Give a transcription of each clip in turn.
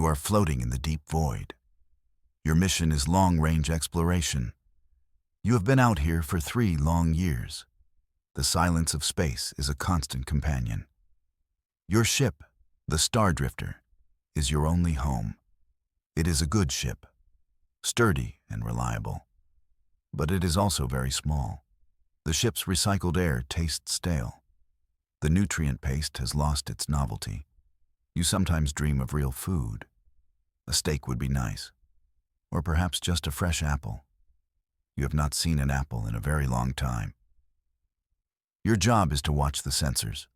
You are floating in the deep void. Your mission is long-range exploration. You have been out here for 3 long years. The silence of space is a constant companion. Your ship, the Star Drifter, is your only home. It is a good ship, sturdy and reliable. But it is also very small. The ship's recycled air tastes stale. The nutrient paste has lost its novelty. You sometimes dream of real food. A steak would be nice. Or perhaps just a fresh apple. You have not seen an apple in a very long time. Your job is to watch the sensors.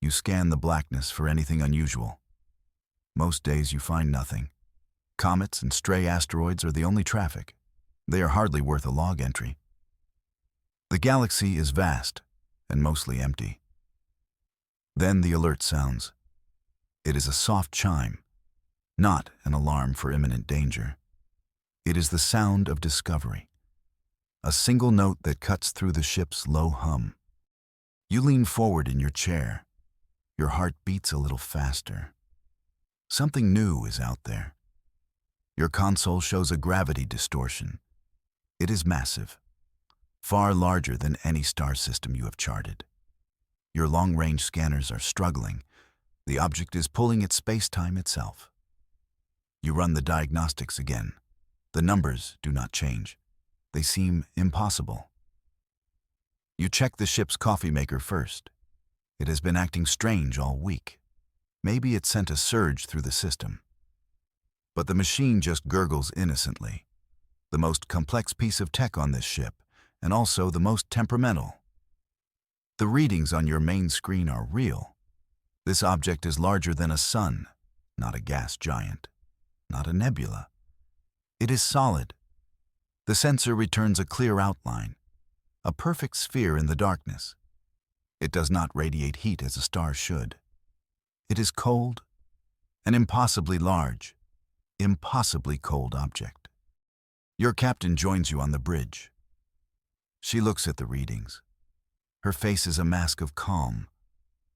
You scan the blackness for anything unusual. Most days you find nothing. Comets and stray asteroids are the only traffic. They are hardly worth a log entry. The galaxy is vast and mostly empty. Then the alert sounds. It is a soft chime, not an alarm for imminent danger. It is the sound of discovery, a single note that cuts through the ship's low hum. You lean forward in your chair. Your heart beats a little faster. Something new is out there. Your console shows a gravity distortion. It is massive, far larger than any star system you have charted. Your long-range scanners are struggling. The object is pulling at space-time itself. You run the diagnostics again. The numbers do not change. They seem impossible. You check the ship's coffee maker first. It has been acting strange all week. Maybe it sent a surge through the system. But the machine just gurgles innocently. The most complex piece of tech on this ship, and also the most temperamental. The readings on your main screen are real. This object is larger than a sun, not a gas giant, not a nebula. It is solid. The sensor returns a clear outline, a perfect sphere in the darkness. It does not radiate heat as a star should. It is cold, an impossibly large, impossibly cold object. Your captain joins you on the bridge. She looks at the readings. Her face is a mask of calm,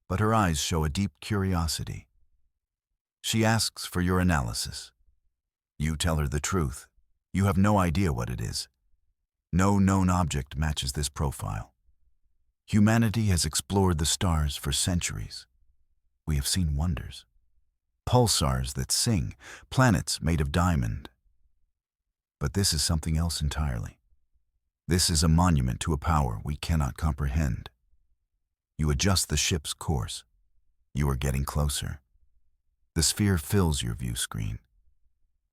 but her eyes show a deep curiosity. She asks for your analysis. You tell her the truth. You have no idea what it is. No known object matches this profile. Humanity has explored the stars for centuries. We have seen wonders. Pulsars that sing, planets made of diamond. But this is something else entirely. This is a monument to a power we cannot comprehend. You adjust the ship's course. You are getting closer. The sphere fills your view screen.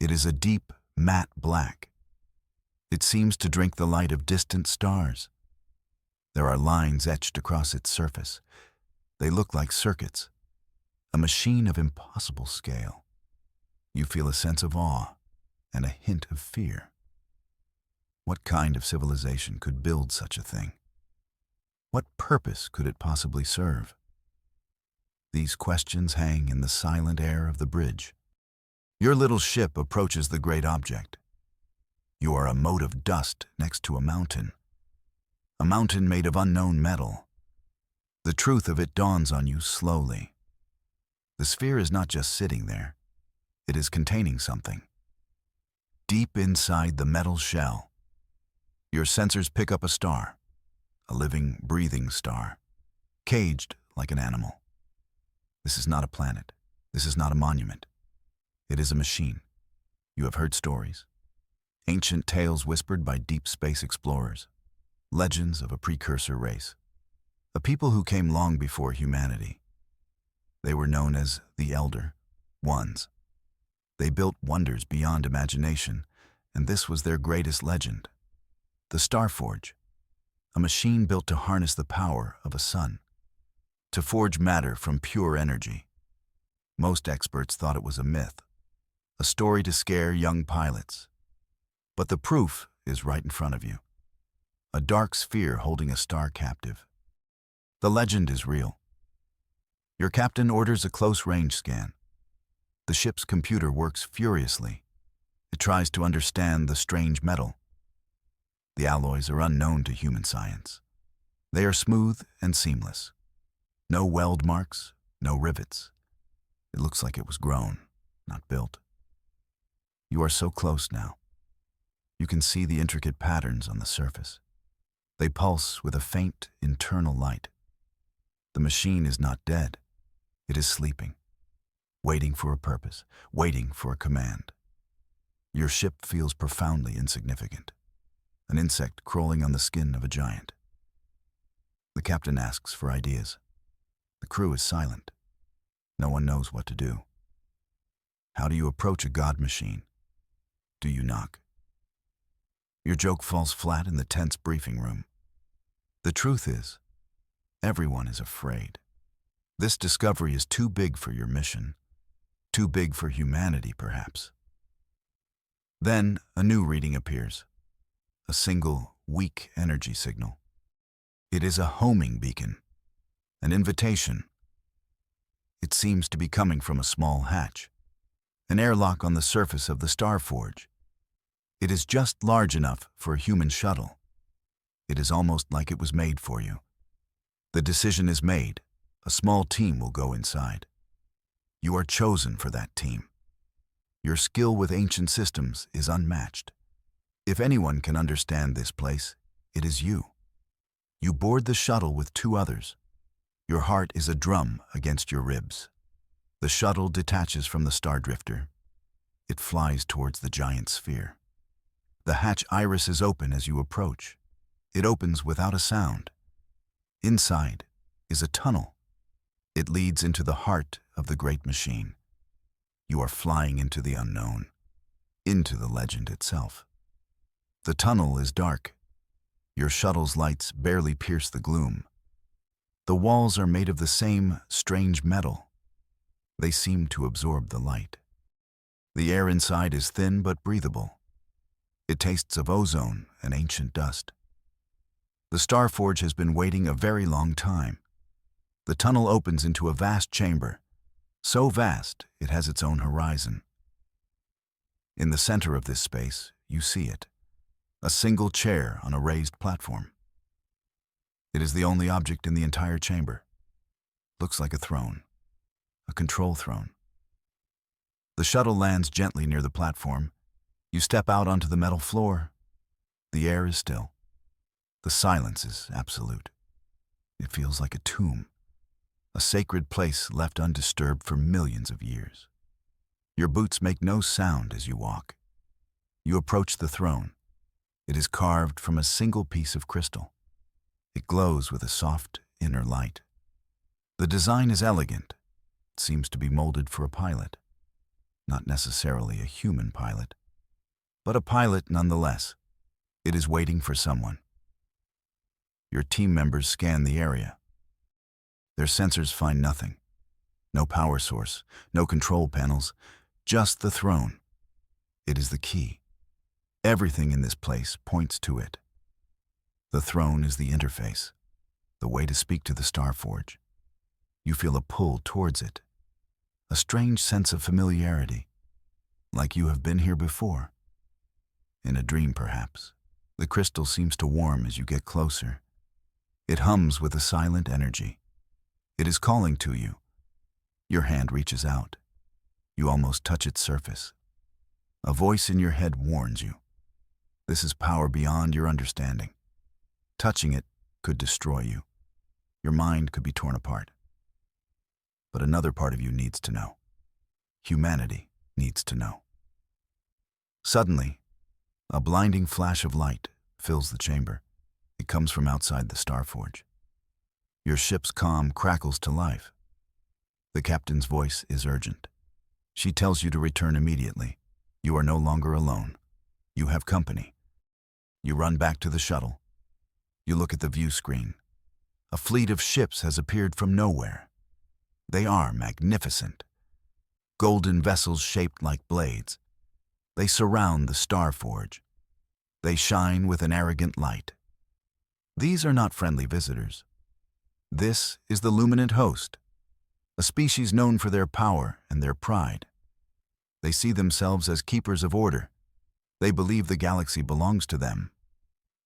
It is a deep, matte black. It seems to drink the light of distant stars. There are lines etched across its surface. They look like circuits, a machine of impossible scale. You feel a sense of awe and a hint of fear. What kind of civilization could build such a thing? What purpose could it possibly serve? These questions hang in the silent air of the bridge. Your little ship approaches the great object. You are a mote of dust next to a mountain made of unknown metal. The truth of it dawns on you slowly. The sphere is not just sitting there. It is containing something. Deep inside the metal shell, your sensors pick up a star, a living, breathing star, caged like an animal. This is not a planet. This is not a monument. It is a machine. You have heard stories. Ancient tales whispered by deep space explorers. Legends of a precursor race. A people who came long before humanity. They were known as the Elder Ones. They built wonders beyond imagination, and this was their greatest legend. The Starforge, a machine built to harness the power of a sun, to forge matter from pure energy. Most experts thought it was a myth, a story to scare young pilots. But the proof is right in front of you. A dark sphere holding a star captive. The legend is real. Your captain orders a close-range scan. The ship's computer works furiously. It tries to understand the strange metal. The alloys are unknown to human science. They are smooth and seamless. No weld marks, no rivets. It looks like it was grown, not built. You are so close now. You can see the intricate patterns on the surface. They pulse with a faint internal light. The machine is not dead. It is sleeping, waiting for a purpose, waiting for a command. Your ship feels profoundly insignificant, an insect crawling on the skin of a giant. The captain asks for ideas. The crew is silent. No one knows what to do. How do you approach a god machine? Do you knock? Your joke falls flat in the tense briefing room. The truth is, everyone is afraid. This discovery is too big for your mission, too big for humanity, perhaps. Then a new reading appears, a single, weak energy signal. It is a homing beacon, an invitation. It seems to be coming from a small hatch, an airlock on the surface of the Starforge. It is just large enough for a human shuttle. It is almost like it was made for you. The decision is made. A small team will go inside. You are chosen for that team. Your skill with ancient systems is unmatched. If anyone can understand this place, it is you. You board the shuttle with 2 others. Your heart is a drum against your ribs. The shuttle detaches from the star drifter. It flies towards the giant sphere. The hatch iris is open as you approach. It opens without a sound. Inside is a tunnel. It leads into the heart of the great machine. You are flying into the unknown, into the legend itself. The tunnel is dark. Your shuttle's lights barely pierce the gloom. The walls are made of the same strange metal. They seem to absorb the light. The air inside is thin but breathable. It tastes of ozone and ancient dust. The Starforge has been waiting a very long time. The tunnel opens into a vast chamber, so vast it has its own horizon. In the center of this space, you see it, a single chair on a raised platform. It is the only object in the entire chamber. Looks like a throne, a control throne. The shuttle lands gently near the platform. You step out onto the metal floor. The air is still. The silence is absolute. It feels like a tomb, a sacred place left undisturbed for millions of years. Your boots make no sound as you walk. You approach the throne. It is carved from a single piece of crystal. It glows with a soft inner light. The design is elegant. It seems to be molded for a pilot. Not necessarily a human pilot, but a pilot nonetheless. It is waiting for someone. Your team members scan the area. Their sensors find nothing. No power source, no control panels, just the throne. It is the key. Everything in this place points to it. The throne is the interface, the way to speak to the Starforge. You feel a pull towards it, a strange sense of familiarity, like you have been here before. In a dream, perhaps. The crystal seems to warm as you get closer. It hums with a silent energy. It is calling to you. Your hand reaches out. You almost touch its surface. A voice in your head warns you. This is power beyond your understanding. Touching it could destroy you. Your mind could be torn apart. But another part of you needs to know. Humanity needs to know. Suddenly, a blinding flash of light fills the chamber. It comes from outside the Starforge. Your ship's comm crackles to life. The captain's voice is urgent. She tells you to return immediately. You are no longer alone. You have company. You run back to the shuttle. You look at the view screen. A fleet of ships has appeared from nowhere. They are magnificent. Golden vessels shaped like blades. They surround the Starforge. They shine with an arrogant light. These are not friendly visitors. This is the Luminant Host, a species known for their power and their pride. They see themselves as keepers of order. They believe the galaxy belongs to them.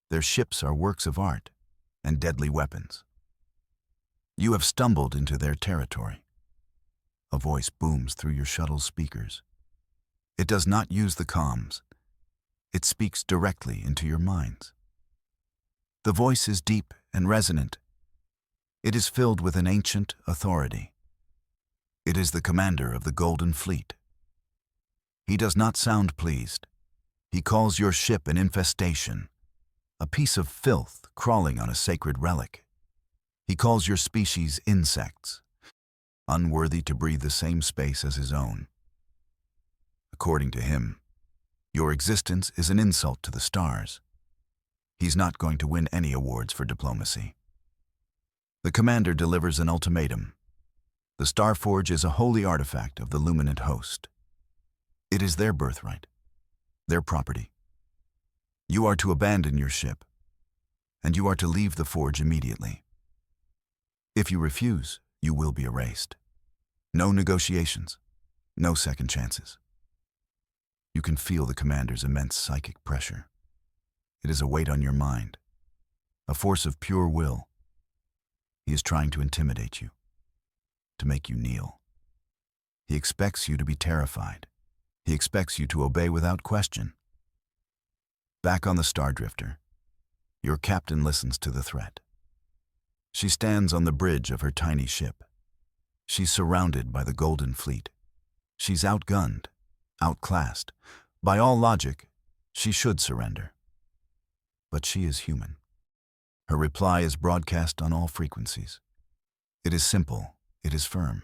Their ships are works of art and deadly weapons. You have stumbled into their territory. A voice booms through your shuttle's speakers. It does not use the comms. It speaks directly into your minds. The voice is deep and resonant. It is filled with an ancient authority. It is the commander of the Golden Fleet. He does not sound pleased. He calls your ship an infestation, a piece of filth crawling on a sacred relic. He calls your species insects, unworthy to breathe the same space as his own. According to him, your existence is an insult to the stars. He's not going to win any awards for diplomacy. The commander delivers an ultimatum. The Starforge is a holy artifact of the Luminant host. It is their birthright, their property. You are to abandon your ship, and you are to leave the forge immediately. If you refuse, you will be erased. No negotiations, no second chances. You can feel the commander's immense psychic pressure. It is a weight on your mind, a force of pure will. He is trying to intimidate you, to make you kneel. He expects you to be terrified. He expects you to obey without question. Back on the Star Drifter, your captain listens to the threat. She stands on the bridge of her tiny ship. She's surrounded by the Golden Fleet. She's outgunned, outclassed. By all logic, she should surrender. But she is human. Her reply is broadcast on all frequencies. It is simple, it is firm.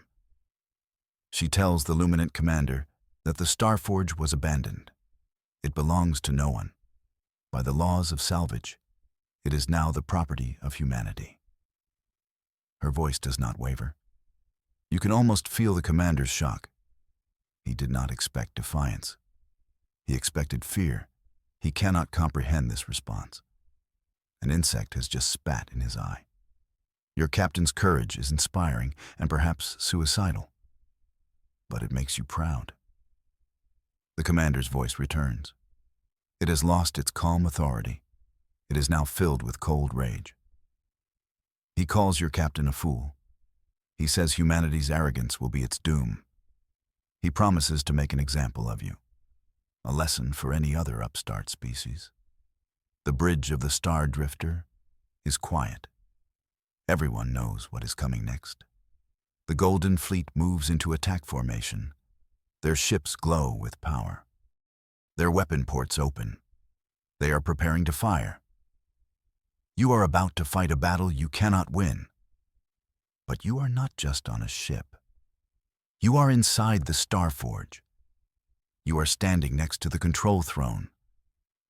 She tells the Luminant commander that the Starforge was abandoned. It belongs to no one. By the laws of salvage, it is now the property of humanity. Her voice does not waver. You can almost feel the commander's shock. He did not expect defiance. He expected fear. He cannot comprehend this response. An insect has just spat in his eye. Your captain's courage is inspiring and perhaps suicidal, but it makes you proud. The commander's voice returns. It has lost its calm authority. It is now filled with cold rage. He calls your captain a fool. He says humanity's arrogance will be its doom. He promises to make an example of you, a lesson for any other upstart species. The bridge of the Star Drifter is quiet. Everyone knows what is coming next. The Golden Fleet moves into attack formation. Their ships glow with power. Their weapon ports open. They are preparing to fire. You are about to fight a battle you cannot win. But you are not just on a ship. You are inside the Starforge. You are standing next to the control throne,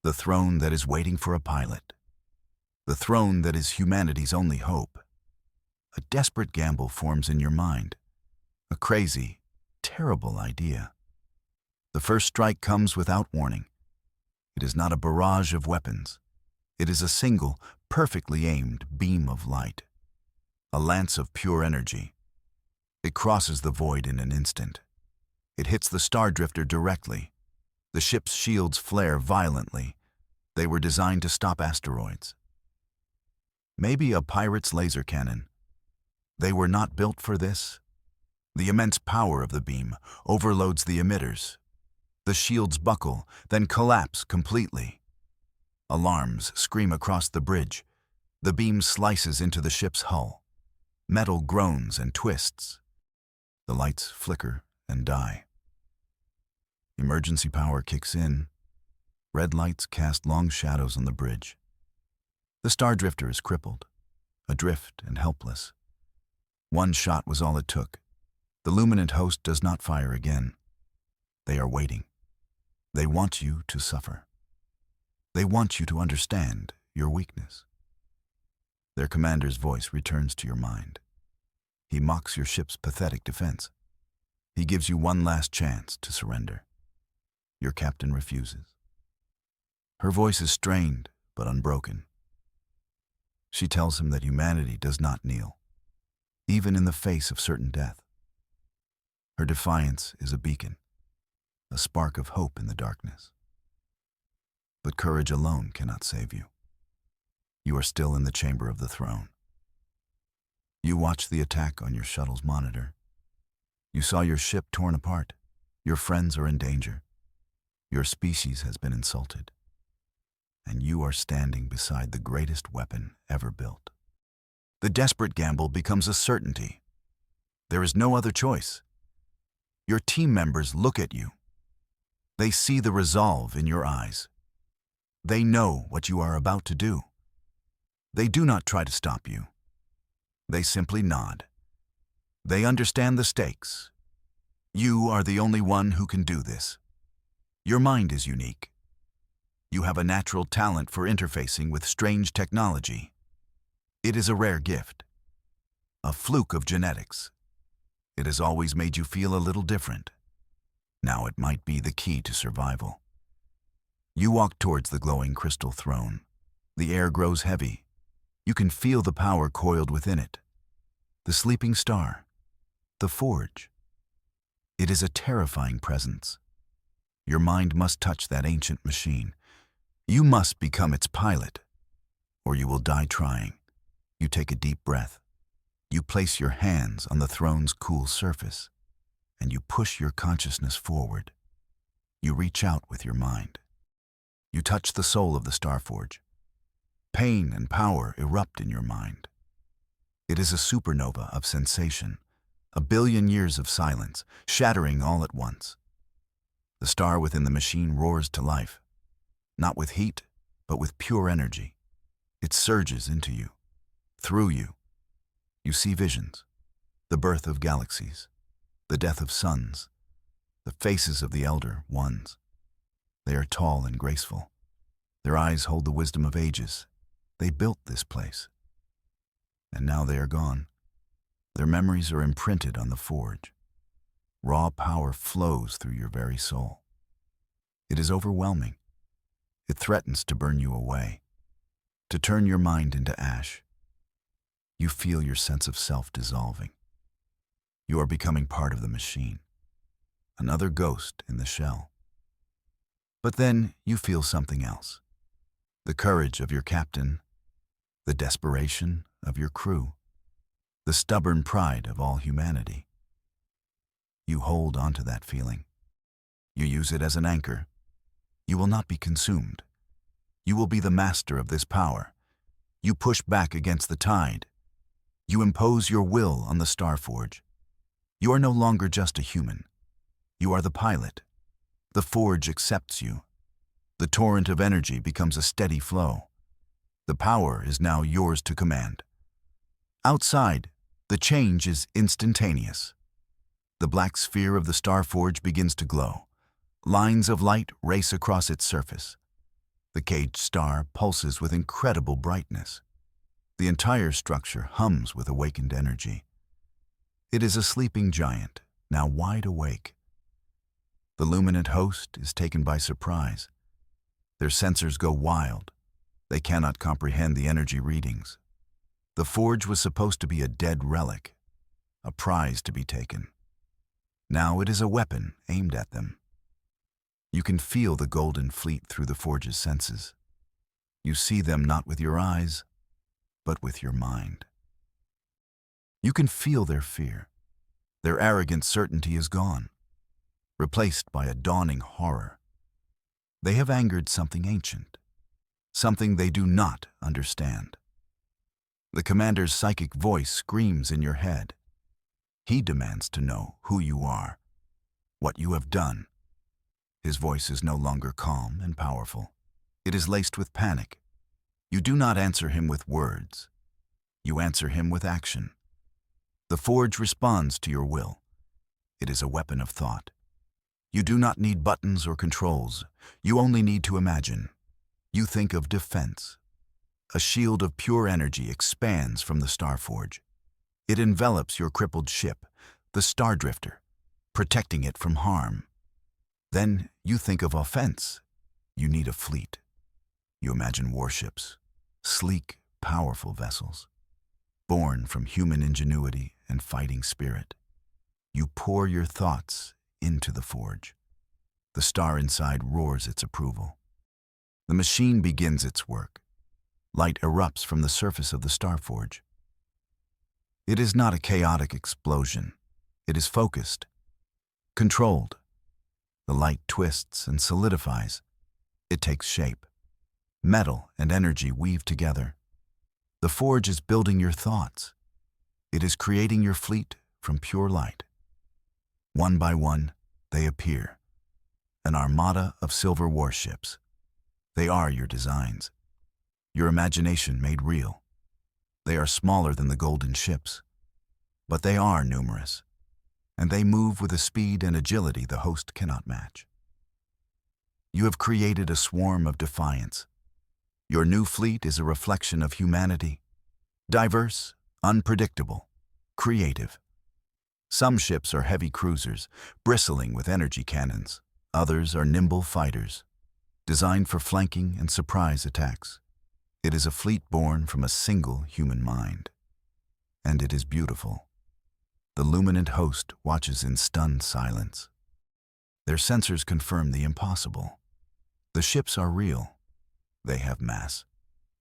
the throne that is waiting for a pilot, the throne that is humanity's only hope. A desperate gamble forms in your mind, a crazy, terrible idea. The first strike comes without warning. It is not a barrage of weapons. It is a single, perfectly aimed beam of light, a lance of pure energy. It crosses the void in an instant. It hits the Star Drifter directly. The ship's shields flare violently. They were designed to stop asteroids. Maybe a pirate's laser cannon. They were not built for this. The immense power of the beam overloads the emitters. The shields buckle, then collapse completely. Alarms scream across the bridge. The beam slices into the ship's hull. Metal groans and twists. The lights flicker and die. Emergency power kicks in. Red lights cast long shadows on the bridge. The Star Drifter is crippled, adrift and helpless. One shot was all it took. The Luminant host does not fire again. They are waiting. They want you to suffer. They want you to understand your weakness. Their commander's voice returns to your mind. He mocks your ship's pathetic defense. He gives you one last chance to surrender. Your captain refuses. Her voice is strained but unbroken. She tells him that humanity does not kneel, even in the face of certain death. Her defiance is a beacon, a spark of hope in the darkness. But courage alone cannot save you. You are still in the chamber of the throne. You watch the attack on your shuttle's monitor. You saw your ship torn apart. Your friends are in danger. Your species has been insulted, and you are standing beside the greatest weapon ever built. The desperate gamble becomes a certainty. There is no other choice. Your team members look at you. They see the resolve in your eyes. They know what you are about to do. They do not try to stop you. They simply nod. They understand the stakes. You are the only one who can do this. Your mind is unique. You have a natural talent for interfacing with strange technology. It is a rare gift, a fluke of genetics. It has always made you feel a little different. Now it might be the key to survival. You walk towards the glowing crystal throne. The air grows heavy. You can feel the power coiled within it. The sleeping star, the forge. It is a terrifying presence. Your mind must touch that ancient machine. You must become its pilot, or you will die trying. You take a deep breath. You place your hands on the throne's cool surface, and you push your consciousness forward. You reach out with your mind. You touch the soul of the Starforge. Pain and power erupt in your mind. It is a supernova of sensation, a billion years of silence, shattering all at once. The star within the machine roars to life, not with heat, but with pure energy. It surges into you, through you. You see visions, the birth of galaxies, the death of suns, the faces of the elder ones. They are tall and graceful. Their eyes hold the wisdom of ages. They built this place. And now they are gone. Their memories are imprinted on the forge. Raw power flows through your very soul. It is overwhelming. It threatens to burn you away, to turn your mind into ash. You feel your sense of self dissolving. You are becoming part of the machine, another ghost in the shell. But then you feel something else. The courage of your captain, the desperation of your crew, the stubborn pride of all humanity. You hold on to that feeling. You use it as an anchor. You will not be consumed. You will be the master of this power. You push back against the tide. You impose your will on the Starforge. You are no longer just a human. You are the pilot. The forge accepts you. The torrent of energy becomes a steady flow. The power is now yours to command. Outside, the change is instantaneous. The black sphere of the Starforge begins to glow. Lines of light race across its surface. The caged star pulses with incredible brightness. The entire structure hums with awakened energy. It is a sleeping giant, now wide awake. The luminant host is taken by surprise. Their sensors go wild. They cannot comprehend the energy readings. The forge was supposed to be a dead relic, a prize to be taken. Now it is a weapon aimed at them. You can feel the golden fleet through the forge's senses. You see them not with your eyes, but with your mind. You can feel their fear. Their arrogant certainty is gone, replaced by a dawning horror. They have angered something ancient, something they do not understand. The commander's psychic voice screams in your head. He demands to know who you are, what you have done. His voice is no longer calm and powerful. It is laced with panic. You do not answer him with words. You answer him with action. The forge responds to your will. It is a weapon of thought. You do not need buttons or controls. You only need to imagine. You think of defense. A shield of pure energy expands from the Starforge. It envelops your crippled ship, the Stardrifter, protecting it from harm. Then you think of offense. You need a fleet. You imagine warships, sleek, powerful vessels, born from human ingenuity and fighting spirit. You pour your thoughts into the forge. The star inside roars its approval. The machine begins its work. Light erupts from the surface of the Starforge. It is not a chaotic explosion. It is focused, controlled. The light twists and solidifies. It takes shape. Metal and energy weave together. The forge is building your thoughts. It is creating your fleet from pure light. One by one, they appear. An armada of silver warships. They are your designs. Your imagination made real. They are smaller than the golden ships, but they are numerous, and they move with a speed and agility the host cannot match. You have created a swarm of defiance. Your new fleet is a reflection of humanity, diverse, unpredictable, creative. Some ships are heavy cruisers, bristling with energy cannons. Others are nimble fighters, designed for flanking and surprise attacks. It is a fleet born from a single human mind. And it is beautiful. The luminant host watches in stunned silence. Their sensors confirm the impossible. The ships are real. They have mass.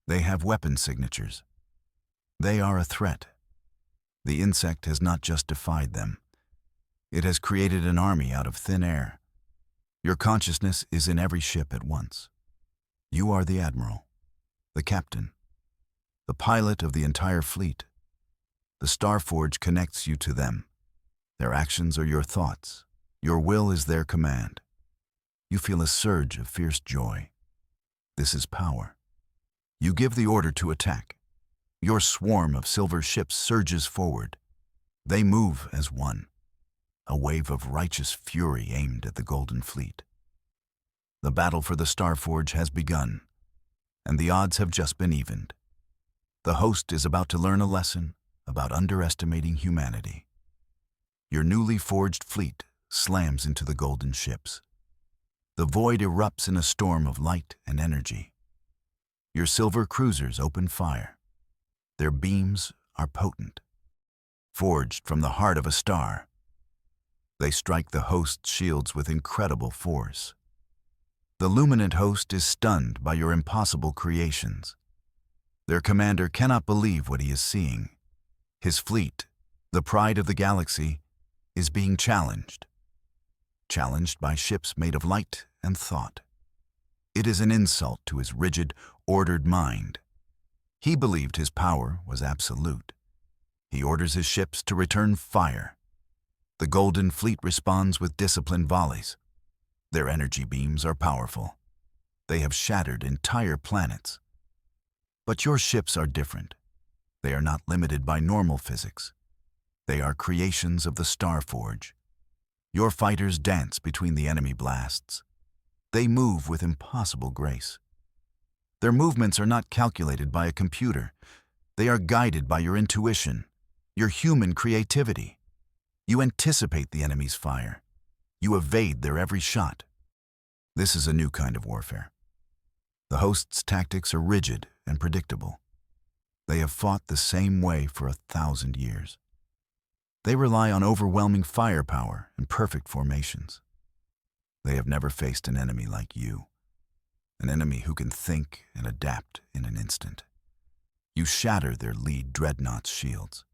They have weapon signatures. They are a threat. The insect has not just defied them. It has created an army out of thin air. Your consciousness is in every ship at once. You are the admiral, the captain, the pilot of the entire fleet. The Starforge connects you to them. Their actions are your thoughts. Your will is their command. You feel a surge of fierce joy. This is power. You give the order to attack. Your swarm of silver ships surges forward. They move as one, a wave of righteous fury aimed at the Golden Fleet. The battle for the Starforge has begun, and the odds have just been evened. The host is about to learn a lesson about underestimating humanity. Your newly forged fleet slams into the golden ships. The void erupts in a storm of light and energy. Your silver cruisers open fire. Their beams are potent, forged from the heart of a star. They strike the host's shields with incredible force. The luminant host is stunned by your impossible creations. Their commander cannot believe what he is seeing. His fleet, the pride of the galaxy, is being challenged. Challenged by ships made of light and thought. It is an insult to his rigid, ordered mind. He believed his power was absolute. He orders his ships to return fire. The Golden Fleet responds with disciplined volleys. Their energy beams are powerful. They have shattered entire planets. But your ships are different. They are not limited by normal physics. They are creations of the Starforge. Your fighters dance between the enemy blasts. They move with impossible grace. Their movements are not calculated by a computer. They are guided by your intuition, your human creativity. You anticipate the enemy's fire. You evade their every shot. This is a new kind of warfare. The host's tactics are rigid and predictable. They have fought the same way for 1,000 years. They rely on overwhelming firepower and perfect formations. They have never faced an enemy like you, an enemy who can think and adapt in an instant. You shatter their lead dreadnought's shields.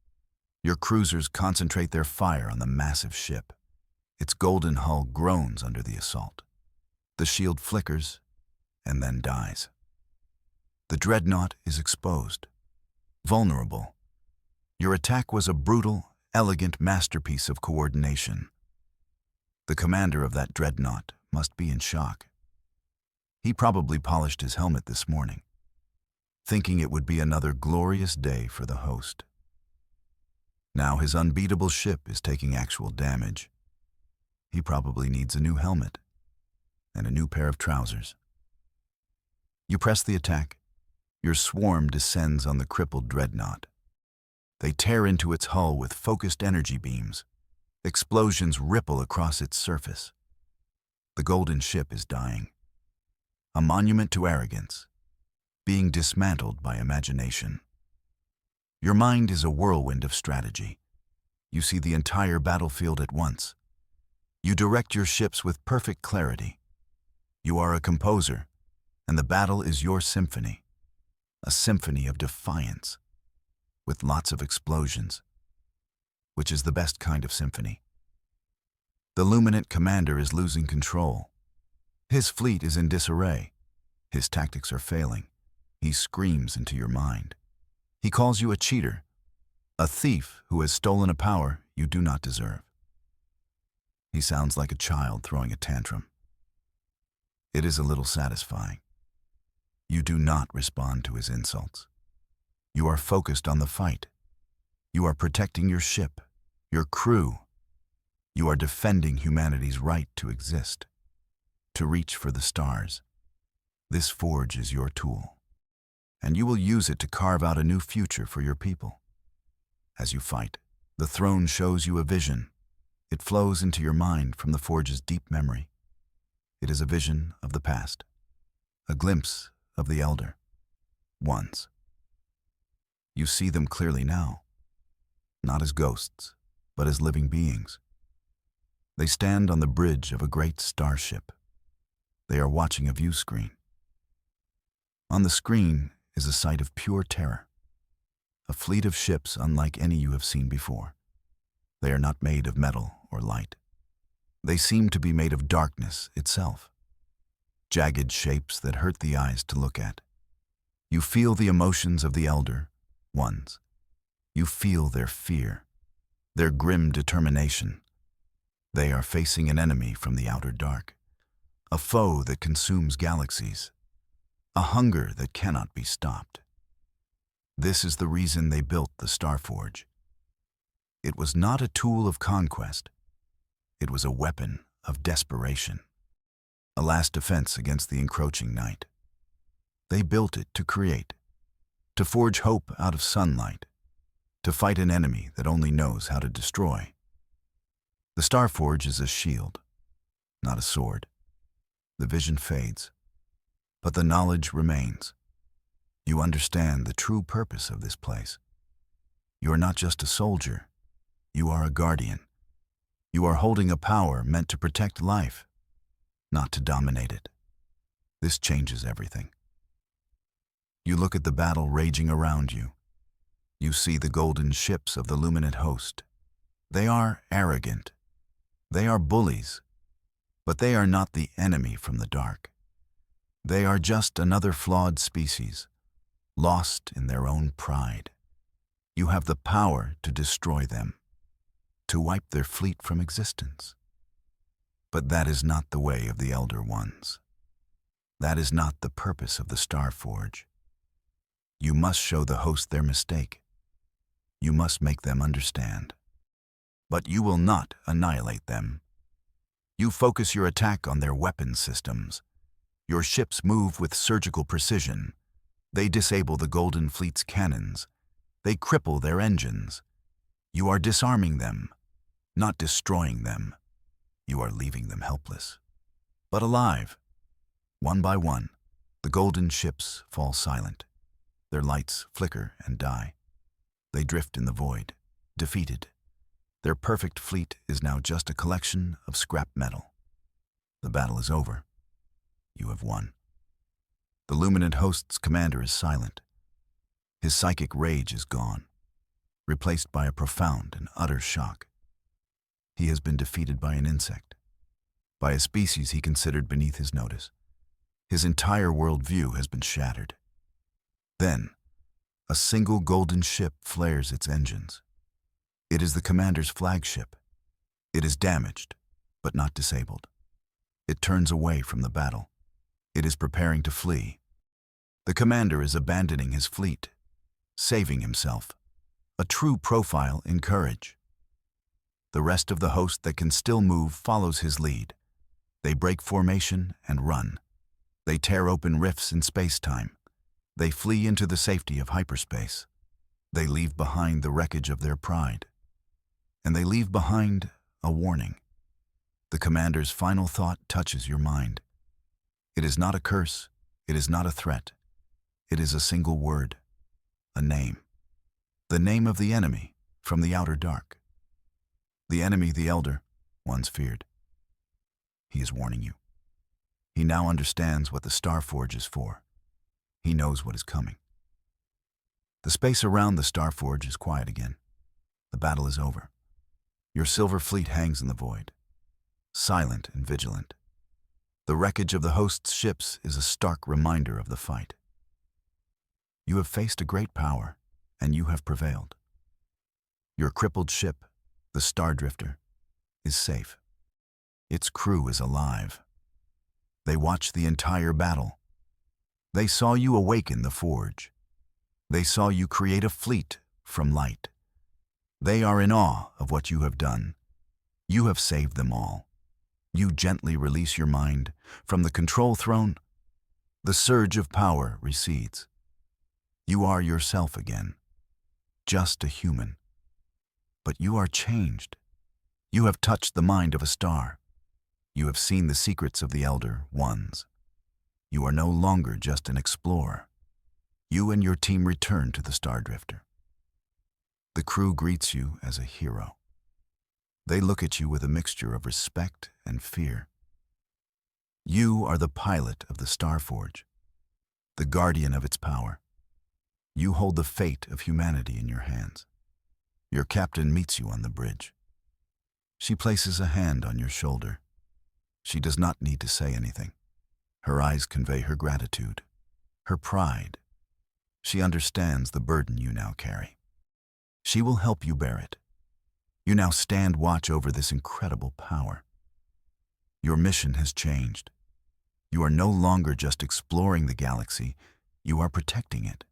Your cruisers concentrate their fire on the massive ship. Its golden hull groans under the assault. The shield flickers and then dies. The dreadnought is exposed, vulnerable. Your attack was a brutal, elegant masterpiece of coordination. The commander of that dreadnought must be in shock. He probably polished his helmet this morning, thinking it would be another glorious day for the host. Now his unbeatable ship is taking actual damage. He probably needs a new helmet and a new pair of trousers. You press the attack. Your swarm descends on the crippled dreadnought. They tear into its hull with focused energy beams. Explosions ripple across its surface. The golden ship is dying. A monument to arrogance, being dismantled by imagination. Your mind is a whirlwind of strategy. You see the entire battlefield at once. You direct your ships with perfect clarity. You are a composer, and the battle is your symphony. A symphony of defiance, with lots of explosions, which is the best kind of symphony. The Luminant commander is losing control. His fleet is in disarray. His tactics are failing. He screams into your mind. He calls you a cheater, a thief who has stolen a power you do not deserve. He sounds like a child throwing a tantrum. It is a little satisfying. You do not respond to his insults. You are focused on the fight. You are protecting your ship, your crew. You are defending humanity's right to exist, to reach for the stars. This forge is your tool, and you will use it to carve out a new future for your people. As you fight, the throne shows you a vision. It flows into your mind from the forge's deep memory. It is a vision of the past, a glimpse of the Elder Ones. You see them clearly now, not as ghosts, but as living beings. They stand on the bridge of a great starship. They are watching a view screen. On the screen is a sight of pure terror, a fleet of ships unlike any you have seen before. They are not made of metal or light. They seem to be made of darkness itself, jagged shapes that hurt the eyes to look at. You feel the emotions of the Elder Ones. You feel their fear, their grim determination. They are facing an enemy from the outer dark, a foe that consumes galaxies, a hunger that cannot be stopped. This is the reason they built the Starforge. It was not a tool of conquest. It was a weapon of desperation, a last defense against the encroaching night. They built it to create, to forge hope out of sunlight, to fight an enemy that only knows how to destroy. The Starforge is a shield, not a sword. The vision fades, but the knowledge remains. You understand the true purpose of this place. You are not just a soldier. You are a guardian. You are holding a power meant to protect life, not to dominate it. This changes everything. You look at the battle raging around you. You see the golden ships of the Luminant host. They are arrogant. They are bullies. But they are not the enemy from the dark. They are just another flawed species, lost in their own pride. You have the power to destroy them, to wipe their fleet from existence. But that is not the way of the Elder Ones. That is not the purpose of the Starforge. You must show the host their mistake. You must make them understand. But you will not annihilate them. You focus your attack on their weapon systems. Your ships move with surgical precision. They disable the Golden Fleet's cannons. They cripple their engines. You are disarming them, not destroying them. You are leaving them helpless, but alive. One by one, the golden ships fall silent. Their lights flicker and die. They drift in the void, defeated. Their perfect fleet is now just a collection of scrap metal. The battle is over. You have won. The Luminant host's commander is silent. His psychic rage is gone, replaced by a profound and utter shock. He has been defeated by an insect, by a species he considered beneath his notice. His entire worldview has been shattered. Then, a single golden ship flares its engines. It is the commander's flagship. It is damaged, but not disabled. It turns away from the battle. It is preparing to flee. The commander is abandoning his fleet, saving himself, a true profile in courage. The rest of the host that can still move follows his lead. They break formation and run. They tear open rifts in space-time. They flee into the safety of hyperspace. They leave behind the wreckage of their pride. And they leave behind a warning. The commander's final thought touches your mind. It is not a curse. It is not a threat. It is a single word, a name. The name of the enemy from the outer dark. The enemy the Elder Ones feared. He is warning you. He now understands what the Starforge is for. He knows what is coming. The space around the Starforge is quiet again. The battle is over. Your silver fleet hangs in the void. silent and vigilant. The wreckage of the host's ships is a stark reminder of the fight. You have faced a great power, and you have prevailed. Your crippled ship, the Stardrifter, is safe. Its crew is alive. They watched the entire battle. They saw you awaken the Forge. They saw you create a fleet from light. They are in awe of what you have done. You have saved them all. You gently release your mind from the control throne. The surge of power recedes. You are yourself again, just a human. But you are changed. You have touched the mind of a star. You have seen the secrets of the Elder Ones. You are no longer just an explorer. You and your team return to the Stardrifter. The crew greets you as a hero. They look at you with a mixture of respect and fear. You are the pilot of the Starforge, the guardian of its power. You hold the fate of humanity in your hands. Your captain meets you on the bridge. She places a hand on your shoulder. She does not need to say anything. Her eyes convey her gratitude, her pride. She understands the burden you now carry. She will help you bear it. You now stand watch over this incredible power. Your mission has changed. You are no longer just exploring the galaxy, you are protecting it.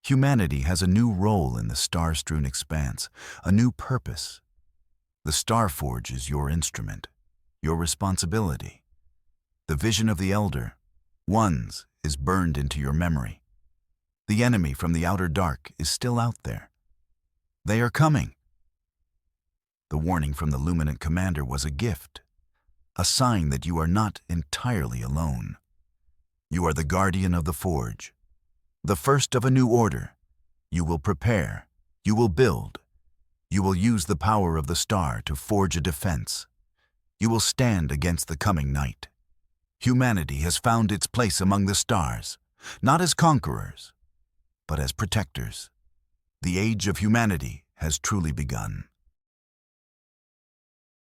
Humanity has a new role in the star-strewn expanse, a new purpose. The Starforge is your instrument, your responsibility. The vision of the Elder Ones is burned into your memory. The enemy from the outer dark is still out there. They are coming. The warning from the Luminant Commander was a gift, a sign that you are not entirely alone. You are the guardian of the Forge, the first of a new order. You will prepare, you will build, you will use the power of the star to forge a defense. You will stand against the coming night. Humanity has found its place among the stars, not as conquerors, but as protectors. The age of humanity has truly begun.